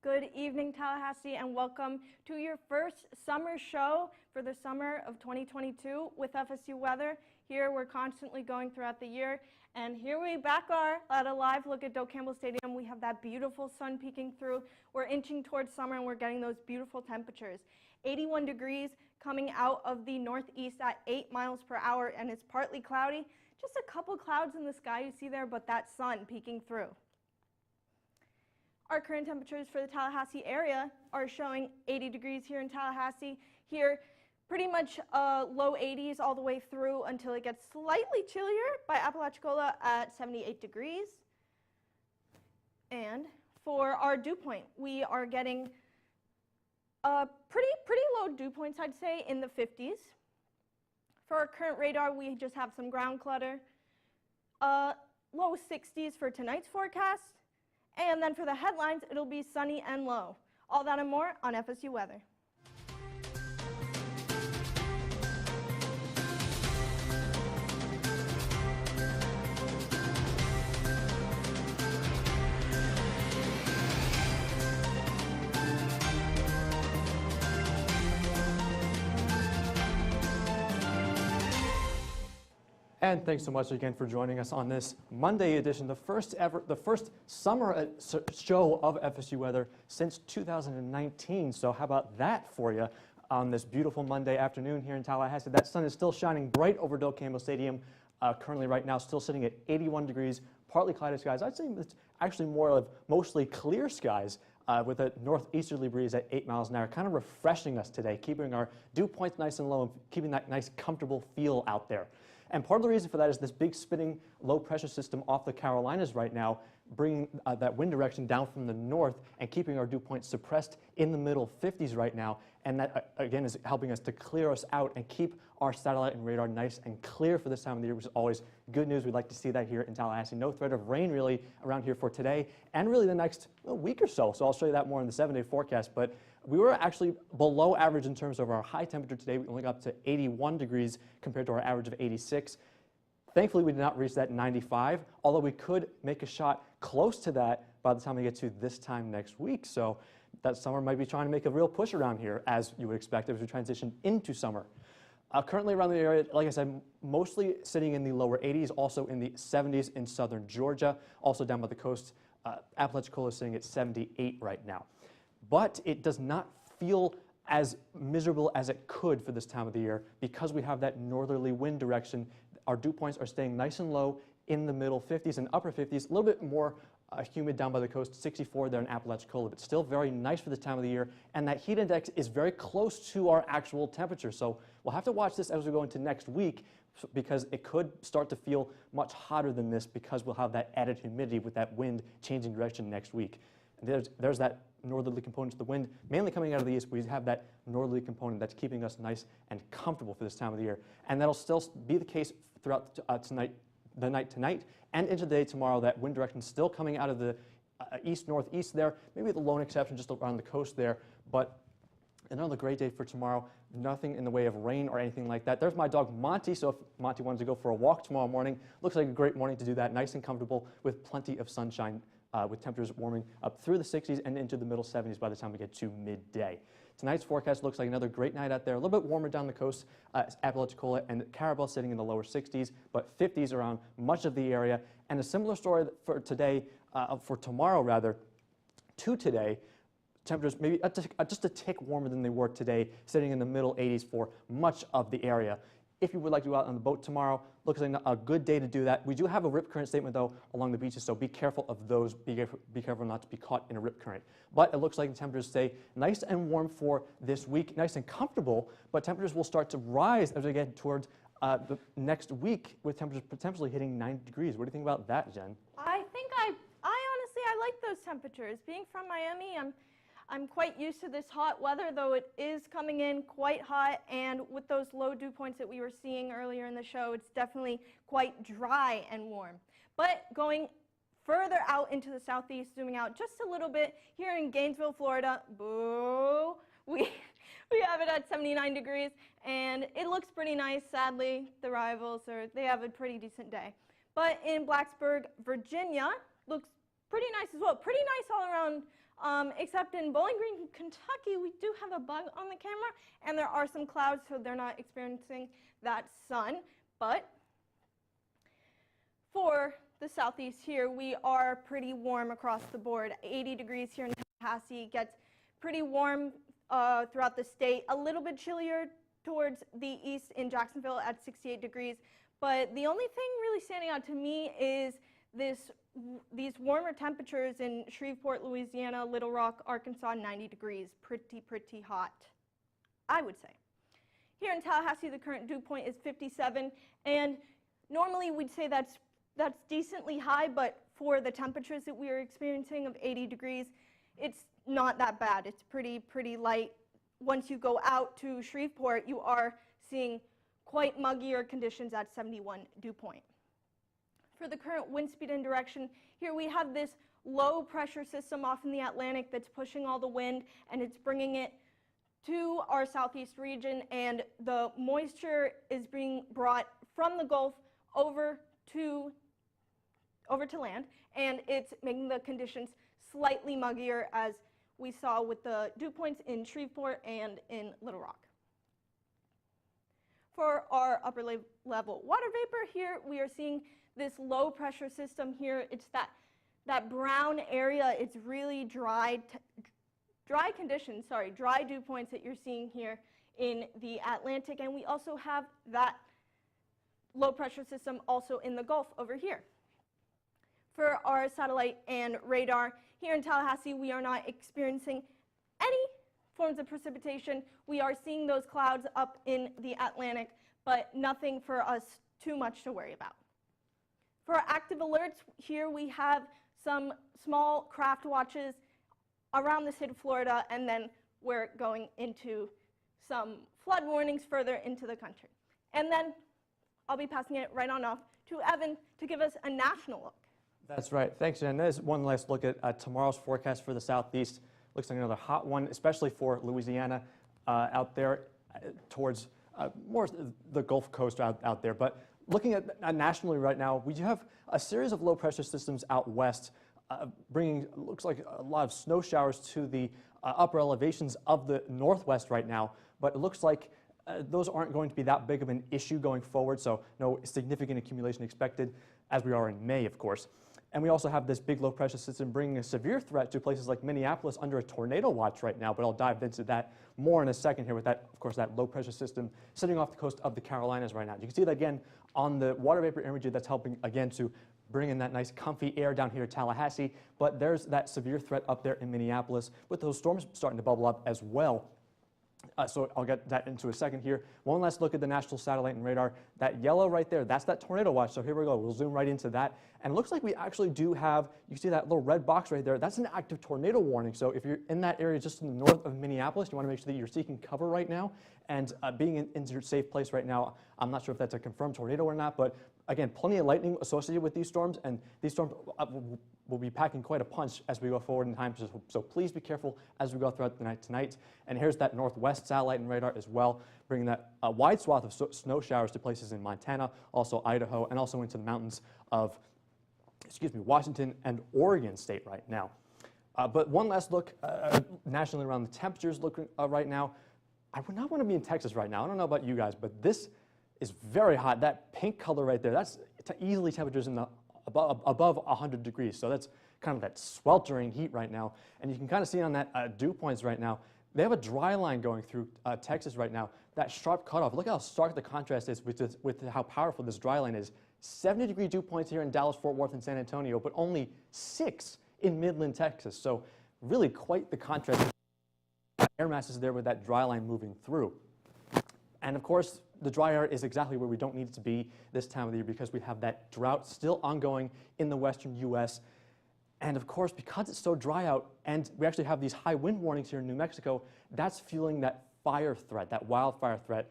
Good evening, Tallahassee, and welcome to your first summer show for the summer of 2022 with FSU Weather. Here we're constantly going throughout the year, and here we back are at a live look at Doak Campbell Stadium. We have that beautiful sun peeking through. We're inching towards summer, and we're getting those beautiful temperatures. 81 degrees coming out of the northeast at 8 miles per hour, and it's partly cloudy. Just a couple clouds in the sky you see there, but that sun peeking through. Our current temperatures for the Tallahassee area are showing 80 degrees here in Tallahassee. Here, pretty much low 80s all the way through until it gets slightly chillier by Apalachicola at 78 degrees. And for our dew point, we are getting pretty low dew points, I'd say, in the 50s. For our current radar, we just have some ground clutter. Low 60s for tonight's forecast. And then for the headlines, it'll be sunny and low. All that and more on FSU Weather. And thanks so much again for joining us on this Monday edition, the first summer show of FSU Weather since 2019. So how about that for you on this beautiful Monday afternoon here in Tallahassee? That sun is still shining bright over Doak Campbell Stadium. Currently right now still sitting at 81 degrees, partly cloudy skies. I'd say it's actually more of mostly clear skies with a northeasterly breeze at 8 miles an hour, kind of refreshing us today, keeping our dew points nice and low and keeping that nice comfortable feel out there. And part of the reason for that is this big spinning low pressure system off the Carolinas right now, bringing that wind direction down from the north and keeping our dew points suppressed in the middle 50s right now. And that, again, is helping us to clear us out and keep our satellite and radar nice and clear for this time of the year, which is always good news. We'd like to see that here in Tallahassee. No threat of rain really around here for today and really the next week or so. So I'll show you that more in the 7-day forecast. But we were actually below average in terms of our high temperature today. We only got up to 81 degrees compared to our average of 86. Thankfully, we did not reach that 95, although we could make a shot close to that by the time we get to this time next week. So that summer might be trying to make a real push around here, as you would expect as we transition into summer. Currently around the area, like I said, mostly sitting in the lower 80s, also in the 70s in southern Georgia, also down by the coast. Apalachicola is sitting at 78 right now. But it does not feel as miserable as it could for this time of the year because we have that northerly wind direction. Our dew points are staying nice and low in the middle 50s and upper 50s, a little bit more humid down by the coast, 64 there in Apalachicola, but still very nice for this time of the year. And that heat index is very close to our actual temperature. So we'll have to watch this as we go into next week because it could start to feel much hotter than this because we'll have that added humidity with that wind changing direction next week. There's that northerly component to the wind, mainly coming out of the east. We have that northerly component that's keeping us nice and comfortable for this time of the year. And that'll still be the case throughout the night tonight and into the day tomorrow. That wind direction still coming out of the east-northeast there, maybe the lone exception just around the coast there. But another great day for tomorrow. Nothing in the way of rain or anything like that. There's my dog Monty, so if Monty wanted to go for a walk tomorrow morning, looks like a great morning to do that, nice and comfortable with plenty of sunshine. With temperatures warming up through the 60s and into the middle 70s by the time we get to midday. Tonight's forecast looks like another great night out there, a little bit warmer down the coast, Apalachicola and Carabel sitting in the lower 60s, but 50s around much of the area. And a similar story for today, for tomorrow rather, to today. Temperatures maybe just a tick warmer than they were today, sitting in the middle 80s for much of the area. If you would like to go out on the boat tomorrow, looks like a good day to do that. We do have a rip current statement, though, along the beaches, so be careful of those. Be careful not to be caught in a rip current. But it looks like the temperatures stay nice and warm for this week, nice and comfortable, but temperatures will start to rise as we get towards the next week with temperatures potentially hitting 90 degrees. What do you think about that, Jen? I honestly, I like those temperatures. Being from Miami, I'm quite used to this hot weather, though it is coming in quite hot, and with those low dew points that we were seeing earlier in the show, it's definitely quite dry and warm. But going further out into the southeast, zooming out just a little bit, here in Gainesville, Florida, boo, we have it at 79 degrees, and it looks pretty nice. Sadly, the rivals, they have a pretty decent day. But in Blacksburg, Virginia, looks pretty nice as well. Pretty nice all around except in Bowling Green, Kentucky, we do have a bug on the camera, and there are some clouds, so they're not experiencing that sun. But for the southeast here, we are pretty warm across the board. 80 degrees here in Tallahassee, gets pretty warm throughout the state, a little bit chillier towards the east in Jacksonville at 68 degrees. But the only thing really standing out to me is these warmer temperatures in Shreveport, Louisiana, Little Rock, Arkansas, 90 degrees. Pretty hot, I would say. Here in Tallahassee, the current dew point is 57, and normally we'd say that's decently high, but for the temperatures that we are experiencing of 80 degrees, it's not that bad. It's pretty light. Once you go out to Shreveport, you are seeing quite muggier conditions at 71 dew point. For the current wind speed and direction, here we have this low pressure system off in the Atlantic that's pushing all the wind, and it's bringing it to our southeast region, and the moisture is being brought from the Gulf over to land, and it's making the conditions slightly muggier, as we saw with the dew points in Shreveport and in Little Rock. For our upper level water vapor here, we are seeing this low pressure system here. It's that brown area. It's really dry conditions, dry dew points that you're seeing here in the Atlantic, and we also have that low pressure system also in the Gulf over here. For our satellite and radar, here in Tallahassee, we are not experiencing any forms of precipitation. We are seeing those clouds up in the Atlantic, but nothing for us too much to worry about. For our active alerts, here we have some small craft watches around the state of Florida, and then we're going into some flood warnings further into the country. And then I'll be passing it right on off to Evan to give us a national look. That's right. Thanks, Jen. There's one last look at tomorrow's forecast for the southeast. Looks like another hot one, especially for Louisiana out there towards more the Gulf Coast out there. But looking at nationally right now, we do have a series of low pressure systems out west bringing, looks like a lot of snow showers to the upper elevations of the northwest right now. But it looks like those aren't going to be that big of an issue going forward, so no significant accumulation expected, as we are in May, of course. And we also have this big low pressure system bringing a severe threat to places like Minneapolis under a tornado watch right now, but I'll dive into that more in a second here with that, of course, that low pressure system sitting off the coast of the Carolinas right now. You can see that again on the water vapor imagery that's helping again to bring in that nice comfy air down here at Tallahassee, but there's that severe threat up there in Minneapolis with those storms starting to bubble up as well. So I'll get that into a second here. One last look at the national satellite and radar. That yellow right there, that's that tornado watch. So here we go. We'll zoom right into that. And it looks like we actually do have, you see that little red box right there, that's an active tornado warning. So if you're in that area just in the north of Minneapolis, you want to make sure that you're seeking cover right now and being in your safe place right now. I'm not sure if that's a confirmed tornado or not, but again, plenty of lightning associated with these storms, and these storms will be packing quite a punch as we go forward in time. So please be careful as we go throughout the night tonight. And here's that northwest satellite and radar as well, bringing that wide swath of snow showers to places in Montana, also Idaho, and also into the mountains of, Washington and Oregon state right now. But one last look nationally around the temperatures looking right now. I would not want to be in Texas right now. I don't know about you guys, but this is very hot. That pink color right there, that's easily temperatures in the above 100 degrees. So that's kind of that sweltering heat right now. And you can kind of see on that dew points right now, they have a dry line going through Texas right now. That sharp cutoff, look how stark the contrast is with how powerful this dry line is. 70-degree dew points here in Dallas, Fort Worth, and San Antonio, but only 6 in Midland, Texas. So really quite the contrast. Air masses there with that dry line moving through. And of course, the dry air is exactly where we don't need it to be this time of the year because we have that drought still ongoing in the western U.S. And of course, because it's so dry out and we actually have these high wind warnings here in New Mexico, that's fueling that fire threat, that wildfire threat.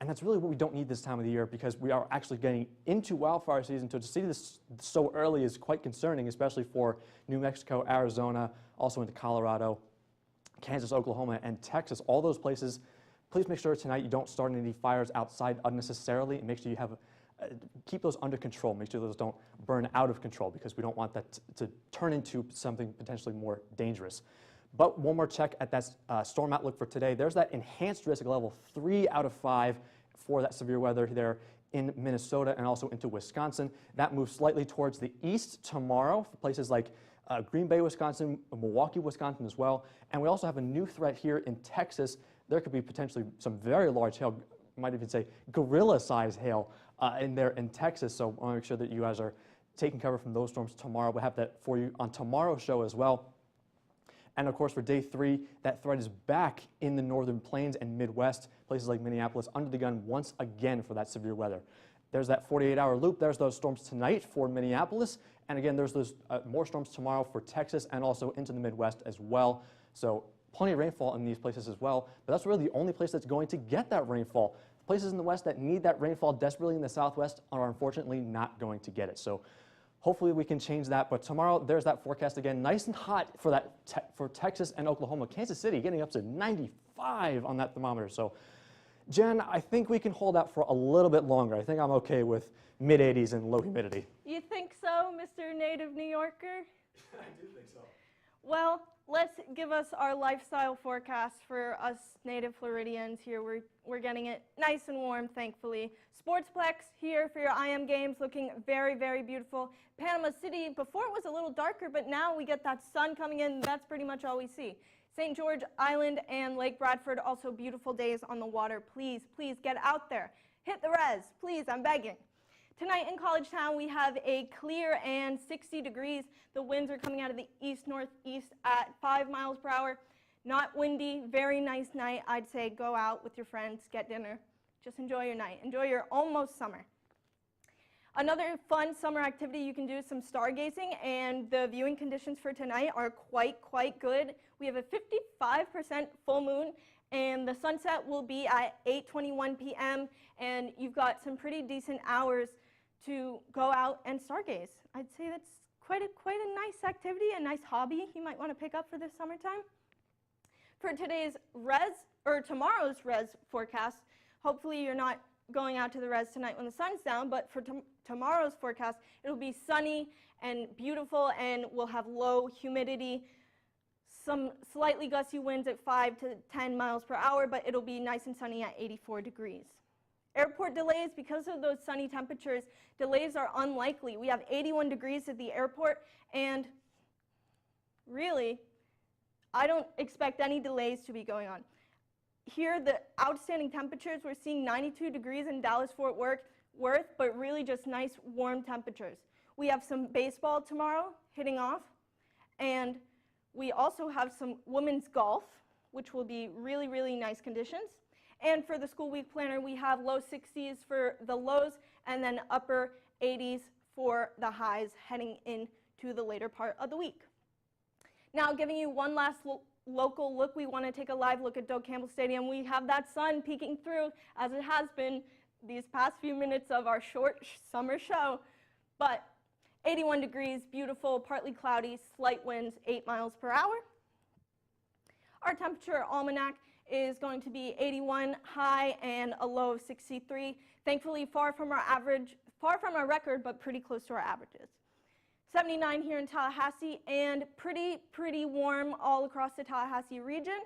And that's really what we don't need this time of the year because we are actually getting into wildfire season. So to see this so early is quite concerning, especially for New Mexico, Arizona, also into Colorado, Kansas, Oklahoma, and Texas, all those places. Please make sure tonight you don't start any fires outside unnecessarily, and make sure you have keep those under control. Make sure those don't burn out of control, because we don't want that to turn into something potentially more dangerous. But one more check at that storm outlook for today. There's that enhanced risk level 3 out of 5 for that severe weather there in Minnesota and also into Wisconsin. That moves slightly towards the east tomorrow for places like Green Bay, Wisconsin, Milwaukee, Wisconsin as well. And we also have a new threat here in Texas. There could be potentially some very large hail, might even say gorilla-sized hail in there in Texas. So I want to make sure that you guys are taking cover from those storms tomorrow. We'll have that for you on tomorrow's show as well. And of course, for day 3, that threat is back in the northern plains and Midwest, places like Minneapolis under the gun once again for that severe weather. There's that 48-hour loop. There's those storms tonight for Minneapolis. And again, there's those more storms tomorrow for Texas and also into the Midwest as well. So plenty of rainfall in these places as well. But that's really the only place that's going to get that rainfall. Places in the West that need that rainfall desperately in the Southwest are unfortunately not going to get it. So hopefully we can change that. But tomorrow, there's that forecast again, nice and hot for that for Texas and Oklahoma. Kansas City getting up to 95 on that thermometer. So Jen, I think we can hold out for a little bit longer. I think I'm okay with mid-80s and low humidity. You think so, Mr. Native New Yorker? I do think so. Well, let's give us our lifestyle forecast for us native Floridians here. We're getting it nice and warm, thankfully. Sportsplex here for your IM games, looking very, very beautiful. Panama City, before it was a little darker, but now we get that sun coming in. That's pretty much all we see. St. George Island and Lake Bradford, also beautiful days on the water. Please, please get out there. Hit the res, please, I'm begging. Tonight in College Town, we have a clear and 60 degrees. The winds are coming out of the east-northeast at 5 miles per hour. Not windy, very nice night. I'd say go out with your friends, get dinner. Just enjoy your night. Enjoy your almost summer. Another fun summer activity you can do is some stargazing, and the viewing conditions for tonight are quite good. We have a 55% full moon, and the sunset will be at 8:21 p.m., and you've got some pretty decent hours to go out and stargaze. I'd say that's quite a nice activity, a nice hobby you might want to pick up for this summertime. For tomorrow's res forecast, hopefully you're not going out to the res tonight when the sun's down, but for tomorrow's forecast, it'll be sunny and beautiful, and we'll have low humidity, some slightly gusty winds at 5 to 10 miles per hour, but it'll be nice and sunny at 84 degrees. Airport delays, because of those sunny temperatures, delays are unlikely. We have 81 degrees at the airport, and really, I don't expect any delays to be going on. Here, the outstanding temperatures, we're seeing 92 degrees in Dallas-Fort Worth, but really just nice warm temperatures. We have some baseball tomorrow hitting off, and we also have some women's golf, which will be really, really nice conditions. And for the school week planner, we have low 60s for the lows and then upper 80s for the highs heading into the later part of the week. Now, giving you one last local look, we want to take a live look at Doak Campbell Stadium. We have that sun peeking through, as it has been these past few minutes of our short summer show. But 81 degrees, beautiful, partly cloudy, slight winds, 8 miles per hour. Our temperature almanac is going to be 81 high and a low of 63. Thankfully, far from our record, but pretty close to our averages. 79 here in Tallahassee, and pretty warm all across the Tallahassee region.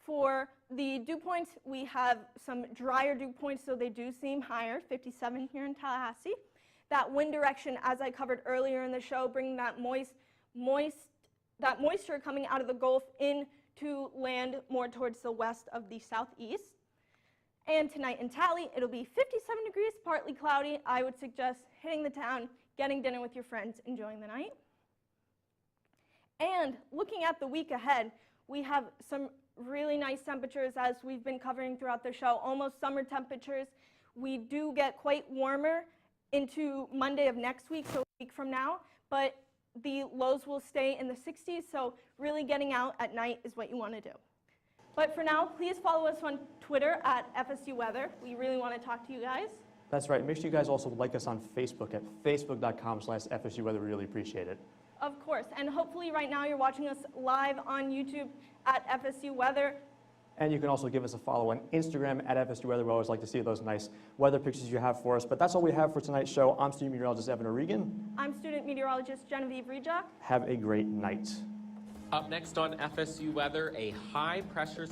For the dew points, we have some drier dew points, so they do seem higher, 57 here in Tallahassee. That wind direction, as I covered earlier in the show, bringing that moisture coming out of the Gulf into land more towards the west of the southeast. And tonight in Tally, it'll be 57 degrees, partly cloudy. I would suggest hitting the town, getting dinner with your friends, enjoying the night. And looking at the week ahead, we have some really nice temperatures, as we've been covering throughout the show, almost summer temperatures. We do get quite warmer into Monday of next week, so a week from now, but the lows will stay in the 60s, so really getting out at night is what you want to do. But for now, please follow us on Twitter at FSU Weather. We really want to talk to you guys. That's right. Make sure you guys also like us on Facebook at facebook.com/FSU Weather. Really appreciate it. Of course, and hopefully right now you're watching us live on YouTube at FSU Weather, And you can also give us a follow on Instagram at FSU Weather. We always like to see those nice weather pictures you have for us. But that's all we have for tonight's show. I'm student meteorologist Evan O'Regan. I'm student meteorologist Genevieve Rejock. Have a great night. Up next on FSU Weather, a high-pressure